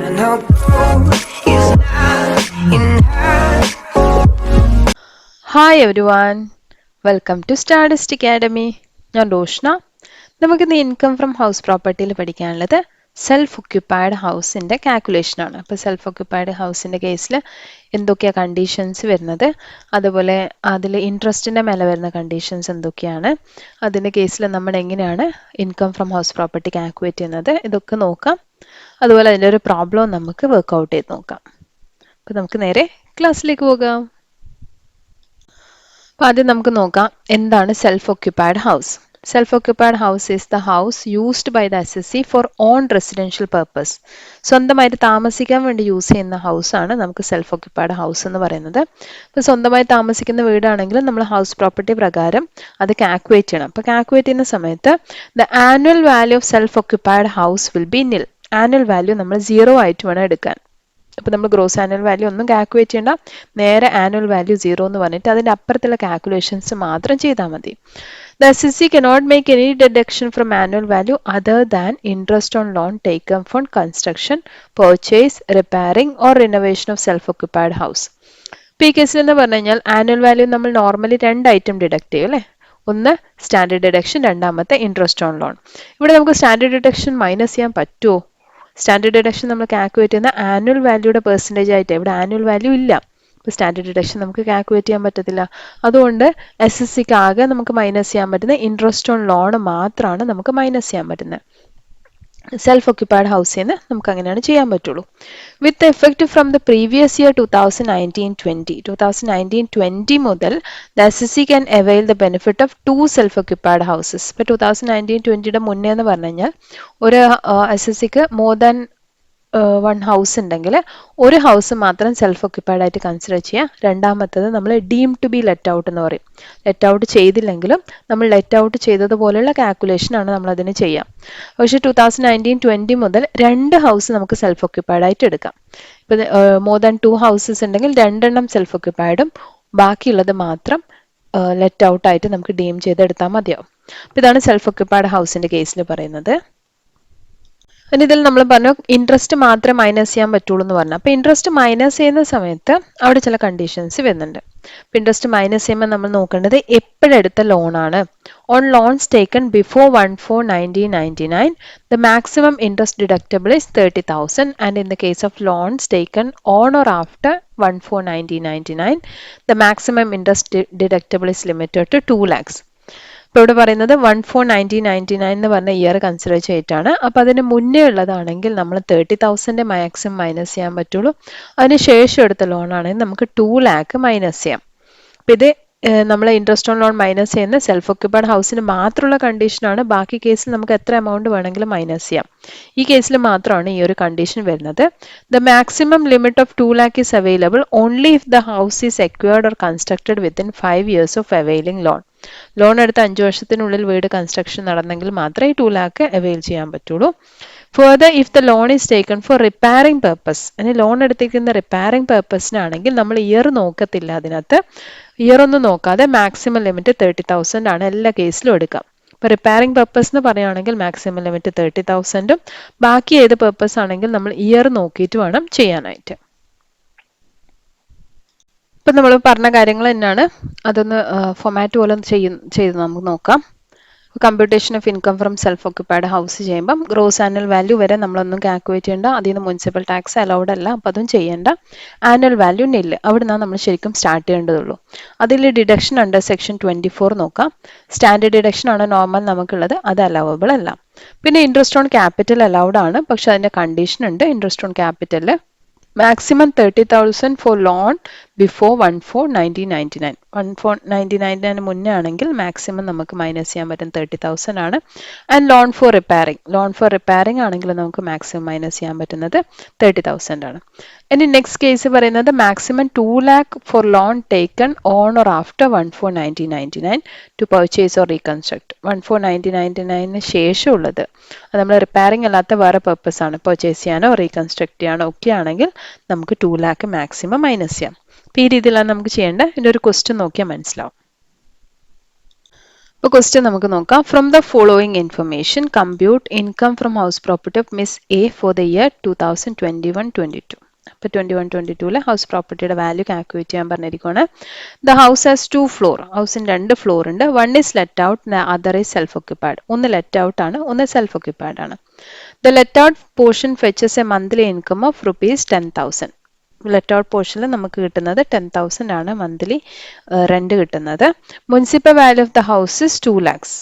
And although he's not in her. Hi everyone, welcome to Stardust Academy. ഞാൻ റോഷ്ന. നമുക്കിന്ന് income from house പ്രോപ്പർട്ടിയിൽ പഠിക്കാനുള്ളത് self occupied ഹൗസിൻ്റെ കാൽക്കുലേഷനാണ്. അപ്പോൾ self occupied ഹൗസിൻ്റെ കേസിൽ എന്തൊക്കെയാണ് കണ്ടീഷൻസ് വരുന്നത്, അതുപോലെ അതിൽ ഇൻട്രസ്റ്റിൻ്റെ മേലെ വരുന്ന കണ്ടീഷൻസ് എന്തൊക്കെയാണ്, അതിൻ്റെ കേസിൽ നമ്മൾ എങ്ങനെയാണ് income from house property calculate ചെയ്യുന്നത്, ഇതൊക്കെ നോക്കാം. അതുപോലെ അതിൻ്റെ ഒരു പ്രോബ്ലം നമുക്ക് വർക്കൗട്ട് ചെയ്ത് നോക്കാം. അപ്പോൾ നമുക്ക് നേരെ ക്ലാസ്സിലേക്ക് പോകാം. അപ്പോൾ ആദ്യം നമുക്ക് നോക്കാം എന്താണ് self occupied house. Self occupied house is the house used by the assessee for own residential purpose. സ്വന്തമായിട്ട് താമസിക്കാൻ വേണ്ടി യൂസ് ചെയ്യുന്ന ഹൗസാണ് നമുക്ക് സെൽഫ് ഒക്യുപ്പൈഡ് ഹൗസ് എന്ന് പറയുന്നത്. ഇപ്പോൾ സ്വന്തമായി താമസിക്കുന്ന വീടാണെങ്കിൽ നമ്മൾ ഹൗസ് പ്രോപ്പർട്ടി പ്രകാരം അത് കാൽക്കുലേറ്റ് ചെയ്യണം. അപ്പോൾ കാൽക്കുലേറ്റ് ചെയ്യുന്ന സമയത്ത് the annual value of self occupied house will be നിൽ. ആനുവൽ വാല്യൂ നമ്മൾ 0 ആയിട്ട് വേണം എടുക്കാൻ. അപ്പോൾ നമ്മൾ ഗ്രോസ് ആനുവൽ വാല്യൂ ഒന്നും കാൽക്കുലേറ്റ് ചെയ്യേണ്ട, നേരെ ആനുവൽ വാല്യൂ 0 എന്ന് പറഞ്ഞിട്ട് അതിൻ്റെ അപ്പുറത്തുള്ള കാൽക്കുലേഷൻസ് മാത്രം ചെയ്താൽ മതി. The SSC cannot make any deduction from annual value other than interest on loan taken for construction, purchase, repairing or renovation of self-occupied house. ഇപ്പോൾ ഈ കേസിൽ എന്ന് പറഞ്ഞു കഴിഞ്ഞാൽ ആനുവൽ വാല്യൂ നമ്മൾ നോർമലി 2 ഐറ്റം ഡിഡക്ട് ചെയ്യും അല്ലേ. ഒന്ന് സ്റ്റാൻഡേർഡ് ഡിഡക്ഷൻ, രണ്ടാമത്തെ ഇൻട്രസ്റ്റ് ഓൺ ലോൺ. ഇവിടെ നമുക്ക് സ്റ്റാൻഡേർഡ് ഡിഡക്ഷൻ മൈനസ് ചെയ്യാൻ പറ്റുമോ? സ്റ്റാൻഡേർഡ് ഡിഡക്ഷൻ നമ്മൾ കാൽക്കുലേറ്റ് ചെയ്യുന്ന ആനുവൽ വാല്യൂയുടെ പെർസെൻറ്റേജ് ആയിട്ട്, ഇവിടെ ആനുവൽ വാല്യൂ ഇല്ല. ഇപ്പോൾ സ്റ്റാൻഡേർഡ് ഡിഡക്ഷൻ നമുക്ക് കാൽക്കുലേറ്റ് ചെയ്യാൻ പറ്റത്തില്ല. അതുകൊണ്ട് SSCക്ക് ആകെ നമുക്ക് മൈനസ് ചെയ്യാൻ പറ്റുന്ന ഇൻട്രസ്റ്റ് ഓൺ ലോൺ മാത്രമാണ് നമുക്ക് മൈനസ് ചെയ്യാൻ പറ്റുന്നത്. സെൽഫ് ഒക്യുപ്പൈഡ് ഹൗസിൽ നിന്ന് നമുക്ക് അങ്ങനെയാണ് ചെയ്യാൻ പറ്റുള്ളൂ. വിത്ത് effect from the previous year 2019-20 മുതൽ the SSC can avail the benefit of 2 self occupied houses. ഇപ്പോൾ 2019-20യുടെ മുന്നേ എന്ന് പറഞ്ഞു കഴിഞ്ഞാൽ ഒരു SSCക്ക് മോർ ദാൻ 1 ഹൗസ് ഉണ്ടെങ്കിൽ ഒരു ഹൗസ് മാത്രം സെൽഫ് ഒക്യുപ്പൈഡ് ആയിട്ട് കൺസിഡർ ചെയ്യുക. രണ്ടാമത്തത് നമ്മൾ deem to be let out എന്ന് പറയും. ലെറ്റ് ഔട്ട് ചെയ്തില്ലെങ്കിലും നമ്മൾ ലെറ്റ് ഔട്ട് ചെയ്തതുപോലെയുള്ള കാൽക്കുലേഷനാണ് നമ്മൾ അതിന് ചെയ്യാം. പക്ഷേ 2019-20 മുതൽ 2 ഹൗസ് നമുക്ക് സെൽഫ് ഒക്യുപ്പൈഡ് ആയിട്ട് എടുക്കാം. ഇപ്പം മോർ ദാൻ 2 ഹൗസസ് ഉണ്ടെങ്കിൽ 2 എണ്ണം സെൽഫ് ഒക്യുപ്പൈഡും ബാക്കിയുള്ളത് മാത്രം ലെറ്റ് ഔട്ട് ആയിട്ട് നമുക്ക് ഡീം ചെയ്തെടുത്താൽ മതിയാവും. അപ്പം ഇതാണ് സെൽഫ് ഒക്യുപ്പൈഡ് ഹൗസിൻ്റെ കേസിൽ പറയുന്നത്. പിന്നെ ഇതിൽ നമ്മൾ പറഞ്ഞു ഇൻട്രസ്റ്റ് മാത്രമേ മൈനസ് ചെയ്യാൻ പറ്റുള്ളൂ എന്ന് പറഞ്ഞു. അപ്പോൾ ഇൻട്രസ്റ്റ് മൈനസ് ചെയ്യുന്ന സമയത്ത് അവിടെ ചില കണ്ടീഷൻസ് വരുന്നുണ്ട്. അപ്പോൾ ഇൻട്രസ്റ്റ് മൈനസ് ചെയ്യുമ്പോൾ നമ്മൾ നോക്കേണ്ടത് എപ്പോഴെടുത്ത ലോണാണ്. On loans taken before 1/4/1999 the maximum interest deductible is 30,000 and in the case of loans taken on or after 1/4/1999 the maximum interest deductible is limited to 2 lakhs. ഇപ്പോൾ ഇവിടെ പറയുന്നത് 1/4/1999 എന്ന് പറഞ്ഞ ഇയർ കൺസിഡർ ചെയ്തിട്ടാണ്. അപ്പോൾ അതിന് മുന്നേ ഉള്ളതാണെങ്കിൽ നമ്മൾ 30,000 മാക്സിമം മൈനസ് ചെയ്യാൻ പറ്റുള്ളൂ. അതിന് ശേഷം എടുത്ത ലോൺ ആണെങ്കിൽ നമുക്ക് 2 lakh മൈനസ് ചെയ്യാം. അപ്പോൾ ഇത് നമ്മൾ ഇൻട്രസ്റ്റ് ഓൺ ലോൺ മൈനസ് ചെയ്യുന്ന സെൽഫ് ഒക്യുപ്പൈഡ് ഹൗസിന് മാത്രമുള്ള കണ്ടീഷനാണ്. ബാക്കി കേസിൽ നമുക്ക് എത്ര എമൗണ്ട് വേണമെങ്കിലും മൈനസ് ചെയ്യാം. ഈ കേസിൽ മാത്രമാണ് ഈ ഒരു കണ്ടീഷൻ വരുന്നത്. The maximum limit of 2 lakh is available only if the house is secured or constructed within 5 years of availing loan. Loan എടുത്ത് 5 വർഷത്തിനുള്ളിൽ വീട് കൺസ്ട്രക്ഷൻ നടന്നെങ്കിൽ മാത്രമേ 2 lakh അവൈൽ ചെയ്യാൻ പറ്റുള്ളൂ. Further if the loan is taken four repairing purpose, അതിന് loan എടുത്തിരിക്കുന്ന repairing പർപ്പസിനാണെങ്കിൽ നമ്മൾ year നോക്കത്തില്ല. അതിനകത്ത് ഇയർ ഒന്നും നോക്കാതെ മാക്സിമം ലിമിറ്റ് 30,000 ആണ് എല്ലാ കേസിലും എടുക്കാം. ഇപ്പോൾ റിപ്പയറിംഗ് പർപ്പസ് എന്ന് പറയുകയാണെങ്കിൽ മാക്സിമം ലിമിറ്റ് 30,000ഉം ബാക്കി ഏത് പർപ്പസ് ആണെങ്കിൽ നമ്മൾ ഇയർ നോക്കിയിട്ട് വേണം ചെയ്യാനായിട്ട്. ഇപ്പം നമ്മൾ പറഞ്ഞ കാര്യങ്ങൾ തന്നെയാണ്, അതൊന്ന് ഫോമാറ്റ് പോലെ ചെയ്ത് നമുക്ക് നോക്കാം. Computation of income from self occupied house ചെയ്യുമ്പം ഗ്രോസ് ആനുവൽ വാല്യൂ വരെ നമ്മളൊന്നും കാൽക്കുലേറ്റ് ചെയ്യേണ്ട. അതിൽ നിന്ന് മുനിസിപ്പൽ ടാക്സ് അലൗഡ് അല്ല, അപ്പം അതും ചെയ്യേണ്ട. ആനുവൽ വാല്യൂ നില്ല്, അവിടെ നിന്നാണ് നമ്മൾ ശരിക്കും സ്റ്റാർട്ട് ചെയ്യേണ്ടതുള്ളൂ. അതിൽ ഡിഡക്ഷൻ അണ്ടർ സെക്ഷൻ 24 നോക്കാം. സ്റ്റാൻഡേർഡ് ഡിഡക്ഷൻ ആണ് നോർമൽ നമുക്കുള്ളത്, അത് അലവബിൾ അല്ല. പിന്നെ ഇൻട്രസ്റ്റ് ഓൺ ക്യാപിറ്റൽ അലൗഡ് ആണ്, പക്ഷെ അതിൻ്റെ കണ്ടീഷൻ ഉണ്ട്. Interest on capital maximum 30,000 four loan before 1/4/1999. 1/4/1999 മുന്നേ ആണെങ്കിൽ മാക്സിമം നമുക്ക് മൈനസ് ചെയ്യാൻ പറ്റും 30,000 ആണ്. ആൻഡ് ലോൺ ഫോർ റിപ്പയറിംഗ് ആണെങ്കിൽ നമുക്ക് മാക്സിമം മൈനസ് ചെയ്യാൻ പറ്റുന്നത് 30,000 ആണ്. ഇനി നെക്സ്റ്റ് കേസ് പറയുന്നത് maximum 2 lakh for loan taken on or after 1/4/1999 to purchase or reconstruct. 1/4/1999 ശേഷമുള്ളത് അത് നമ്മൾ റിപ്പയറിംഗ് അല്ലാത്ത വേറെ പർപ്പസ് ആണ്, പർച്ചേസ് ചെയ്യാനോ റീകൺസ്ട്രക്ട് ചെയ്യാനോ ഒക്കെ ആണെങ്കിൽ നമുക്ക് 2 lakh മാക്സിമം മൈനസ് ചെയ്യാം. അപ്പോൾ ഈ രീതിയിലാണ് നമുക്ക് ചെയ്യേണ്ടത്. ഇതിൻ്റെ ഒരു ക്വസ്റ്റ്യൻ നോക്കിയാൽ മനസ്സിലാവും. അപ്പോൾ ക്വസ്റ്റ്യൻ നമുക്ക് നോക്കാം. From the following information compute income from house property of miss A for the year 2021-22. അപ്പോൾ 21-22 ഹൗസ് പ്രോപ്പർട്ടിയുടെ വാല്യൂ കാൽക്കുലേറ്റ് ചെയ്യാൻ പറഞ്ഞിരിക്കുകയാണ്. The house has 2 floor. ഹൗസിന് 2 ഫ്ലോർ ഉണ്ട്. One is let out, other is self occupied. ഒന്ന് let out ആണ്, ഒന്ന് self occupied ആണ്. The let out portion fetches a monthly income of ₹10,000. Let out പോർഷനിൽ നമുക്ക് കിട്ടുന്നത് 10,000 ആണ് മന്ത്ലി റെന്റ് കിട്ടുന്നത്. Municipal value of the house is 2 lakhs.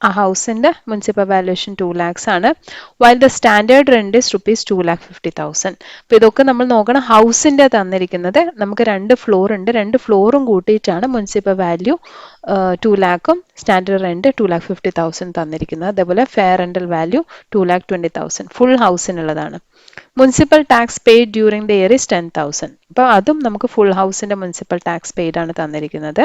ആ ഹൗസിന്റെ മുനിസിപ്പൽ വാല്യൂഷൻ 2 lakhs ആണ്. While the standard rent is ₹2,50,000. അപ്പോൾ ഇതൊക്കെ നമ്മൾ നോക്കണം. ഹൗസിന്റെ തന്നിരിക്കുന്നത് നമുക്ക് 2 ഫ്ലോർ ഉണ്ട്. 2 ഫ്ലോറും കൂട്ടിയിട്ടാണ് മുനിസിപ്പൽ വാല്യൂ 2 lakhും സ്റ്റാൻഡേർഡ് റെന്റ് 2,50,000 തന്നിരിക്കുന്നത്. അതേപോലെ ഫെയർ റെന്റൽ വാല്യൂ 2,20,000 ഫുൾ ഹൗസിനുള്ളതാണ്. Municipal tax paid during the year is 10,000. അപ്പോൾ അതും നമുക്ക് ഫുൾ ഹൗസിന്റെ മുനിസിപ്പൽ ടാക്സ് പെയ്ഡ് ആണ് തന്നിരിക്കുന്നത്.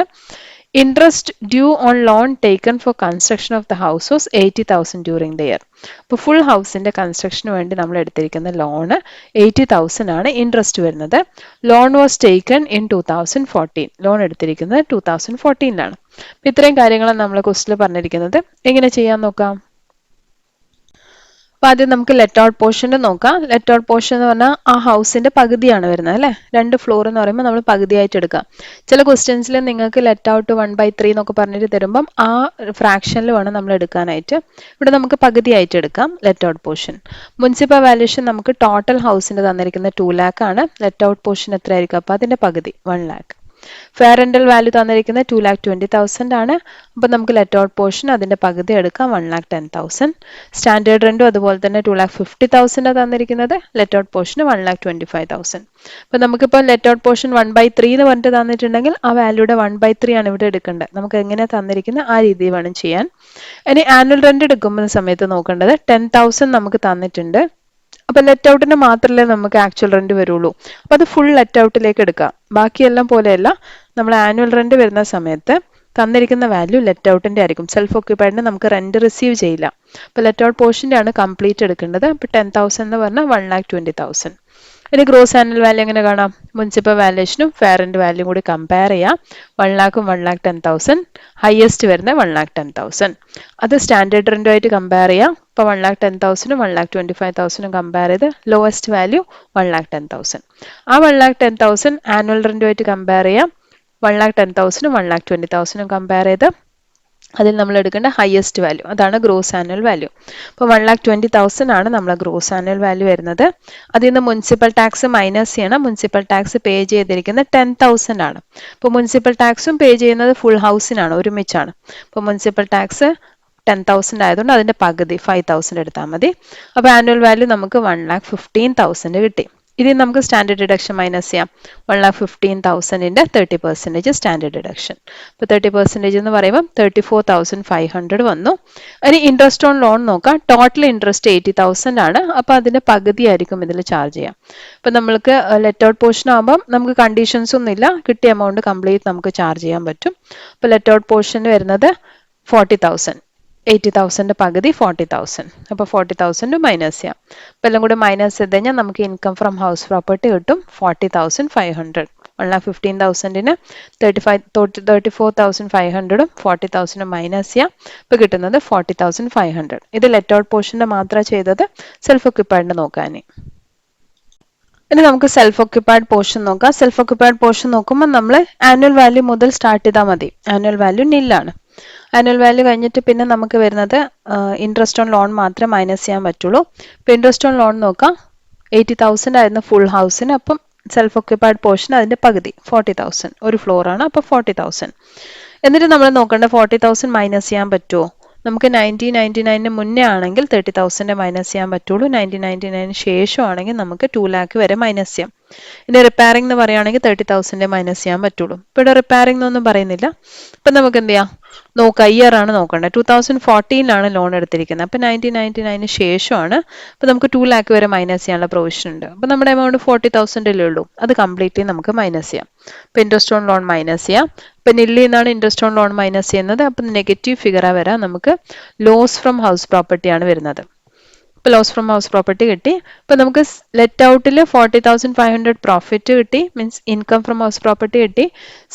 Interest due on loan taken four construction of the house was 80,000 during the year. അപ്പോൾ ഫുൾ ഹൗസിന്റെ കൺസ്ട്രക്ഷന് വേണ്ടി നമ്മൾ എടുത്തിരിക്കുന്ന ലോണ് 80,000 ആണ് ഇൻട്രസ്റ്റ് വരുന്നത്. Loan was taken in 2014. Loan എടുത്തിരിക്കുന്നത് 2014ലാണ്. അപ്പോൾ ഇത്രയും കാര്യങ്ങളാണ് നമ്മൾ ക്വസ്റ്റിൽ പറഞ്ഞിരിക്കുന്നത്. എങ്ങനെ ചെയ്യാൻ നോക്കാം. അപ്പോൾ ആദ്യം നമുക്ക് ലെറ്റ് ഔട്ട് പോർഷൻ നോക്കാം. ലെറ്റ് ഔട്ട് പോർഷൻ എന്ന് പറഞ്ഞാൽ ആ ഹൗസിന്റെ പകുതിയാണ് വരുന്നത് അല്ലേ. 2 ഫ്ലോർ എന്ന് പറയുമ്പോൾ നമ്മൾ പകുതിയായിട്ട് എടുക്കാം. ചില ക്വസ്റ്റ്യൻസിൽ നിങ്ങൾക്ക് ലെറ്റ് ഔട്ട് 1/3 എന്നൊക്കെ പറഞ്ഞിട്ട് തരുമ്പം ആ ഫ്രാക്ഷനിൽ വേണം നമ്മൾ എടുക്കാനായിട്ട്. ഇവിടെ നമുക്ക് പകുതിയായിട്ട് എടുക്കാം let out portion. Municipal valuation നമുക്ക് ടോട്ടൽ ഹൗസിന്റെ തന്നിരിക്കുന്ന 2 lakh ആണ്. ലെറ്റ് ഔട്ട് പോർഷൻ എത്രയായിരിക്കും? അപ്പോൾ അതിന്റെ പകുതി 1 lakh. ഫെയർ റെന്റൽ വാല്യൂ തന്നിരിക്കുന്നത് 2,20,000 ആണ്. അപ്പോൾ നമുക്ക് ലെറ്റ് ഔട്ട് പോർഷൻ അതിന്റെ പകുതി എടുക്കാം 1,10,000. സ്റ്റാൻഡേർഡ് റെന്റും അതുപോലെ തന്നെ 2,50,000 തന്നിരിക്കുന്നത്. Let out portion 1,25,000. അപ്പോൾ നമുക്കിപ്പോൾ ലെറ്റ് ഔട്ട് പോർഷൻ 1/3 എന്ന് പറഞ്ഞിട്ട് തന്നിട്ടുണ്ടെങ്കിൽ ആ വാല്യൂടെ 1/3 ആണ് ഇവിടെ എടുക്കേണ്ടത്. നമുക്ക് എങ്ങനെ തന്നിരിക്കുന്നത് ആ രീതിയിൽ വേണം ചെയ്യാൻ. ഇനി ആനുവൽ റെന്റ് എടുക്കുമ്പോൾ സമയത്ത് നോക്കേണ്ടത് 10,000 നമുക്ക് തന്നിട്ടുണ്ട്. അപ്പൊ ലെറ്റ് ഔട്ടിന് മാത്രമല്ലേ നമുക്ക് ആക്ച്വൽ റെന്റ് വരുള്ളൂ. അപ്പൊ അത് ഫുൾ ലെറ്റ് ഔട്ടിലേക്ക് എടുക്കാം. ബാക്കിയെല്ലാം പോലെയല്ല, നമ്മൾ ആനുവൽ റെന്റ് വരുന്ന സമയത്ത് തന്നിരിക്കുന്ന വാല്യൂ ലെറ്റ് ഔട്ടിന്റെ ആയിരിക്കും. സെൽഫ് ഓക്യുപ്പൈഡിന് നമുക്ക് റെന്റ് റിസീവ് ചെയ്യില്ല. അപ്പൊ ലെറ്റ് ഔട്ട് പോർഷന്റെ ആണ് കംപ്ലീറ്റ് എടുക്കേണ്ടത്. അപ്പൊ 10,000 എന്ന് പറഞ്ഞാൽ 1,20,000. ഇനി ഗ്രോസ് ആനുവൽ വാല്യൂ എങ്ങനെ കാണാം? മുനിസിപ്പൽ വാല്യൂഷനും ഫെയർ റെന്റ് വാല്യൂ കൂടി കമ്പയർ ചെയ്യാം. 1 lakhും 1,10,000. ഹയസ്റ്റ് വരുന്ന 1,10,000. അത് സ്റ്റാൻഡേർഡ് റെന്റുമായിട്ട് കമ്പയർ ചെയ്യാം. ഇപ്പോൾ 1,10,000ഉം 1,25,000ഉം കമ്പയർ ചെയ്ത് ലോവസ്റ്റ് വാല്യൂ 1,10,000. ആ 1,10,000 ആനുവൽ റെന്റുമായിട്ട് കമ്പയർ ചെയ്യാം. 1,10,000ഉം 1,20,000ഉം കമ്പയർ ചെയ്ത് അതിൽ നമ്മൾ എടുക്കേണ്ട ഹയസ്റ്റ് വാല്യൂ, അതാണ് ഗ്രോസ് ആനുവൽ വാല്യൂ. അപ്പോൾ 1,20,000 ആണ് നമ്മളെ ഗ്രോസ് ആനുവൽ വാല്യൂ വരുന്നത്. അതിൽ നിന്ന് മുനിസിപ്പൽ ടാക്സ് മൈനസ് ചെയ്യണം. മുനിസിപ്പൽ ടാക്സ് പേ ചെയ്തിരിക്കുന്നത് 10,000 ആണ്. അപ്പോൾ മുനിസിപ്പൽ ടാക്സും പേ ചെയ്യുന്നത് ഫുൾ ഹൗസിനാണ്, ഒരുമിച്ചാണ്. അപ്പോൾ മുനിസിപ്പൽ ടാക്സ് 10,000 ആയതുകൊണ്ട് അതിന്റെ പകുതി 5,000 എടുത്താൽ മതി. അപ്പോൾ ആനുവൽ വാല്യൂ നമുക്ക് 1,15,000 കിട്ടി. ഇതിൽ നമുക്ക് സ്റ്റാൻഡേർഡ് ഡിഡക്ഷൻ മൈനസ് ചെയ്യാം. 1,15,000ന്റെ 30% സ്റ്റാൻഡേർഡ് ഡിഡക്ഷൻ. അപ്പോൾ 30% എന്ന് പറയുമ്പോൾ 34,500 വന്നു. ഇനി ഇൻട്രസ്റ്റ് ഓൺ ലോൺ നോക്കാം. ടോട്ടൽ ഇൻട്രസ്റ്റ് 80,000 ആണ്. അപ്പോൾ അതിന്റെ പകുതി ആയിരിക്കും ഇതിൽ ചാർജ് ചെയ്യാം. അപ്പോൾ നമ്മൾക്ക് ലെറ്റ് ഔട്ട് പോർഷൻ ആകുമ്പോൾ നമുക്ക് കണ്ടീഷൻസ് ഒന്നും ഇല്ല, കിട്ടിയ എമൗണ്ട് കംപ്ലീറ്റ് നമുക്ക് ചാർജ് ചെയ്യാൻ പറ്റും. അപ്പോൾ ലെറ്റ് ഔട്ട് പോർഷൻ വരുന്നത് 40,000. 80,000ന്റെ പകുതി 40,000. അപ്പോൾ 40,000 മൈനസ് ചെയ്യാം. അപ്പോൾ എല്ലാം കൂടെ മൈനസ് ചെയ്ത് കഴിഞ്ഞാൽ നമുക്ക് ഇൻകം ഫ്രം ഹൗസ് പ്രോപ്പർട്ടി കിട്ടും 40,500. 1,15,000ന് 34,500ഉം 40,000ഉം മൈനസ് ചെയ്യാം. ഇപ്പോൾ കിട്ടുന്നത് 40,500. ഇത് ലെറ്റ് ഔട്ട് പോർഷന്റെ മാത്രം ചെയ്തത്. സെൽഫ് ഒക്യുപ്പൈഡിന് നോക്കാൻ. ഇനി നമുക്ക് സെൽഫ് ഒക്യുപ്പൈഡ് പോർഷൻ നോക്കാം. സെൽഫ് ഒക്യുപ്പൈഡ് പോർഷൻ നോക്കുമ്പോൾ നമ്മൾ ആനുവൽ വാല്യൂ മുതൽ സ്റ്റാർട്ട് ചെയ്താൽ മതി. ആനുവൽ വാല്യൂ നില്ലാണ്. ആനുവൽ വാല്യൂ കഴിഞ്ഞിട്ട് പിന്നെ നമുക്ക് വരുന്നത് ഇൻട്രസ്റ്റ് ഓൺ ലോൺ മാത്രമേ മൈനസ് ചെയ്യാൻ പറ്റുള്ളൂ. ഇപ്പോൾ ഇൻട്രസ്റ്റ് ഓൺ ലോൺ നോക്കാം. 80,000 ആയിരുന്നു ഫുൾ ഹൗസിന്. അപ്പം സെൽഫ് ഒക്യുപ്പൈഡ് പോർഷൻ അതിന്റെ പകുതി 40,000. ഒരു ഫ്ലോർ ആണ്, അപ്പോൾ 40,000. എന്നിട്ട് നമ്മൾ നോക്കേണ്ട 40,000 മൈനസ് ചെയ്യാൻ പറ്റുമോ? നമുക്ക് 1999 മുന്നേ ആണെങ്കിൽ 30,000 മൈനസ് ചെയ്യാൻ പറ്റുള്ളൂ. 1999 ശേഷമാണെങ്കിൽ നമുക്ക് 2 lakh വരെ മൈനസ് ചെയ്യാം. ഇനി റിപ്പയറിംഗ് എന്ന് പറയുകയാണെങ്കിൽ 30,000 മൈനസ് ചെയ്യാൻ പറ്റുള്ളൂ. ഇപ്പോൾ ഇവിടെ റിപ്പയറിംഗ് എന്നൊന്നും പറയുന്നില്ല. ഇപ്പം നമുക്ക് എന്ത് ചെയ്യാം നോക്കാം. ഇയർ ആണ് നോക്കേണ്ടത്. 2014ലാണ് ലോൺ എടുത്തിരിക്കുന്നത്. അപ്പോൾ 1999 ശേഷമാണ്. അപ്പോൾ നമുക്ക് 2 lakh വരെ മൈനസ് ചെയ്യാനുള്ള പ്രൊവിഷൻ ഉണ്ട്. അപ്പോൾ നമ്മുടെ എമൗണ്ട് 40,000 ഉള്ളൂ. അത് കംപ്ലീറ്റ്ലി നമുക്ക് മൈനസ് ചെയ്യാം. അപ്പോൾ ഇൻട്രസ്റ്റ് ഓൺ ലോൺ മൈനസ് ചെയ്യാം. ഇപ്പം നില്ലിൽ നിന്നാണ് ഇൻട്രസ്റ്റ് ഓൺ ലോൺ മൈനസ് ചെയ്യുന്നത്. അപ്പം നെഗറ്റീവ് ഫിഗറാ വരാം. നമുക്ക് ലോസ് ഫ്രം ഹൗസ് പ്രോപ്പർട്ടി ആണ് വരുന്നത്. ഇപ്പോൾ ലോസ് ഫ്രം ഹൗസ് പ്രോപ്പർട്ടി കിട്ടി. ഇപ്പോൾ നമുക്ക് ലെറ്റ് ഔട്ടിൽ 40,500 പ്രോഫിറ്റ് കിട്ടി, means income from house property കിട്ടി.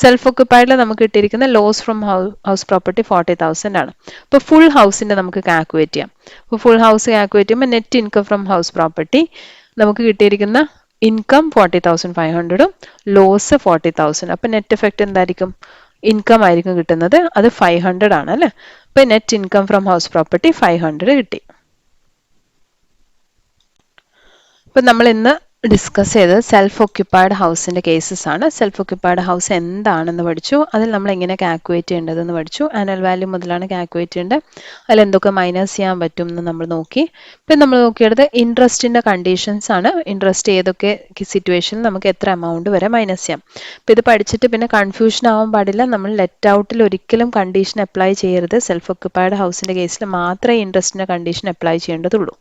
സെൽഫ് ഒക്യുപ്പൈഡിൽ നമുക്ക് കിട്ടിയിരിക്കുന്ന ലോസ് ഫ്രം ഹൗസ് പ്രോപ്പർട്ടി 40,000 ആണ്. ഇപ്പോൾ ഫുൾ ഹൗസിൻ്റെ നമുക്ക് കാൽക്കുലേറ്റ് ചെയ്യാം. അപ്പോൾ ഫുൾ ഹൗസ് കാൽക്കുലേറ്റ് ചെയ്യുമ്പോൾ net income from house property നമുക്ക് കിട്ടിയിരിക്കുന്ന ഇൻകം 40,500ഉം ലോസ് 40,000. അപ്പം നെറ്റ് എഫക്റ്റ് എന്തായിരിക്കും? ഇൻകം ആയിരിക്കും കിട്ടുന്നത്, അത് 500 ആണ് അല്ലേ. അപ്പം net income from house property 500 കിട്ടി. ഇപ്പം നമ്മൾ ഇന്ന് ഡിസ്കസ് ചെയ്തത് സെൽഫ് ഒക്യുപ്പൈഡ് ഹൗസിൻ്റെ കേസസ് ആണ്. സെൽഫ് ഒക്യുപ്പൈഡ് ഹൗസ് എന്താണെന്ന് പഠിച്ചു, അതിൽ നമ്മൾ എങ്ങനെ കാൽക്കുലേറ്റ് ചെയ്യേണ്ടതെന്ന് പഠിച്ചു. ആനുവൽ വാല്യൂ മുതലാണ് കാൽക്കുലേറ്റ് ചെയ്യേണ്ടത്, അതിൽ എന്തൊക്കെ മൈനസ് ചെയ്യാൻ പറ്റും എന്ന് നമ്മൾ നോക്കി. ഇപ്പം നമ്മൾ നോക്കിയത് ഇൻട്രസ്റ്റിൻ്റെ കണ്ടീഷൻസ് ആണ്. ഇൻട്രസ്റ്റ് ഏതൊക്കെ സിറ്റുവേഷനിൽ നമുക്ക് എത്ര എമൗണ്ട് വരെ മൈനസ് ചെയ്യാം. ഇപ്പം ഇത് പഠിച്ചിട്ട് പിന്നെ കൺഫ്യൂഷൻ ആവാൻ പാടില്ല. നമ്മൾ ലെറ്റ് ഔട്ടിൽ ഒരിക്കലും കണ്ടീഷൻ അപ്ലൈ ചെയ്യരുത്. സെൽഫ് ഒക്യുപ്പൈഡ് ഹൗസിൻ്റെ കേസിൽ മാത്രമേ ഇൻട്രസ്റ്റിൻ്റെ കണ്ടീഷൻ അപ്ലൈ ചെയ്യേണ്ടതുള്ളൂ.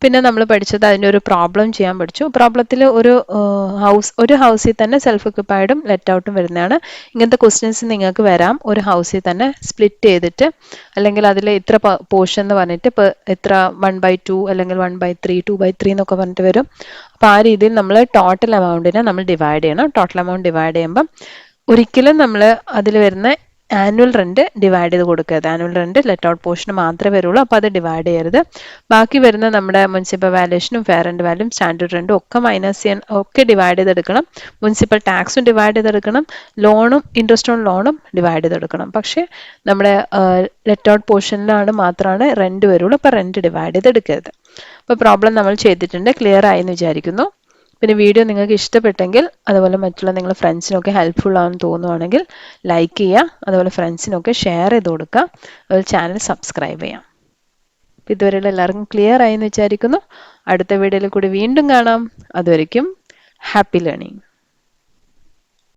പിന്നെ നമ്മൾ പഠിച്ചത് അതിൻ്റെ ഒരു പ്രോബ്ലം ചെയ്യാൻ പഠിച്ചു. പ്രോബ്ലത്തിൽ ഒരു ഹൗസിൽ തന്നെ സെൽഫ് ഒക്യുപ്പൈഡും ലെറ്റ് ഔട്ടും വരുന്നതാണ്. ഇങ്ങനത്തെ ക്വസ്റ്റ്യൻസ് നിങ്ങൾക്ക് വരാം. ഒരു ഹൗസിൽ തന്നെ സ്പ്ലിറ്റ് ചെയ്തിട്ട്, അല്ലെങ്കിൽ അതിൽ ഇത്ര പോർഷൻ എന്ന് പറഞ്ഞിട്ട് ഇപ്പോൾ എത്ര 1/2 അല്ലെങ്കിൽ 1/3 2/3 എന്നൊക്കെ പറഞ്ഞിട്ട് വരും. അപ്പോൾ ആ രീതിയിൽ നമ്മൾ ടോട്ടൽ എമൗണ്ടിനെ നമ്മൾ ഡിവൈഡ് ചെയ്യണം. ടോട്ടൽ എമൗണ്ട് ഡിവൈഡ് ചെയ്യുമ്പം ഒരിക്കലും നമ്മൾ അതിൽ വരുന്ന ആനുവൽ റെന്റ് ഡിവൈഡ് ചെയ്ത് കൊടുക്കരുത്. ആനുവൽ റെന്റ് ലെറ്റ് ഔട്ട് പോർഷന് മാത്രമേ വരുള്ളൂ. അപ്പോൾ അത് ഡിവൈഡ് ചെയ്യരുത്. ബാക്കി വരുന്ന നമ്മുടെ മുനിസിപ്പൽ വാല്യൂഷനും ഫെയർ റെന്റ് വാല്യൂം സ്റ്റാൻഡേർഡ് റെന്റും ഒക്കെ മൈനസ് ചെയ്യാൻ ഒക്കെ ഡിവൈഡ് ചെയ്തെടുക്കണം. മുനിസിപ്പൽ ടാക്സും ഡിവൈഡ് ചെയ്തെടുക്കണം. ലോണും ഇൻട്രസ്റ്റ് ഓൺ ലോണും ഡിവൈഡ് ചെയ്തെടുക്കണം. പക്ഷേ നമ്മുടെ ലെറ്റ് ഔട്ട് പോർഷനിലാണ് മാത്രമാണ് റെന്റ് വരുള്ളൂ. അപ്പോൾ റെന്റ് ഡിവൈഡ് ചെയ്തെടുക്കരുത്. അപ്പോൾ പ്രോബ്ലം നമ്മൾ ചെയ്തിട്ടുണ്ട്. ക്ലിയർ ആയി എന്ന് വിചാരിക്കുന്നു. പിന്നെ വീഡിയോ നിങ്ങൾക്ക് ഇഷ്ടപ്പെട്ടെങ്കിൽ, അതുപോലെ മറ്റുള്ള നിങ്ങളുടെ ഫ്രണ്ട്സിനൊക്കെ ഹെൽപ്ഫുൾ ആണെന്ന് തോന്നുവാണെങ്കിൽ ലൈക്ക് ചെയ്യുക. അതുപോലെ ഫ്രണ്ട്സിനൊക്കെ ഷെയർ ചെയ്ത് കൊടുക്കുക. അതുപോലെ ചാനൽ സബ്സ്ക്രൈബ് ചെയ്യാം. ഇതുവരെയുള്ള എല്ലാവർക്കും ക്ലിയർ ആയി എന്ന് വിചാരിക്കുന്നു. അടുത്ത വീഡിയോയിൽ കൂടി വീണ്ടും കാണാം. അതുവരയ്ക്കും ഹാപ്പി ലേണിംഗ്.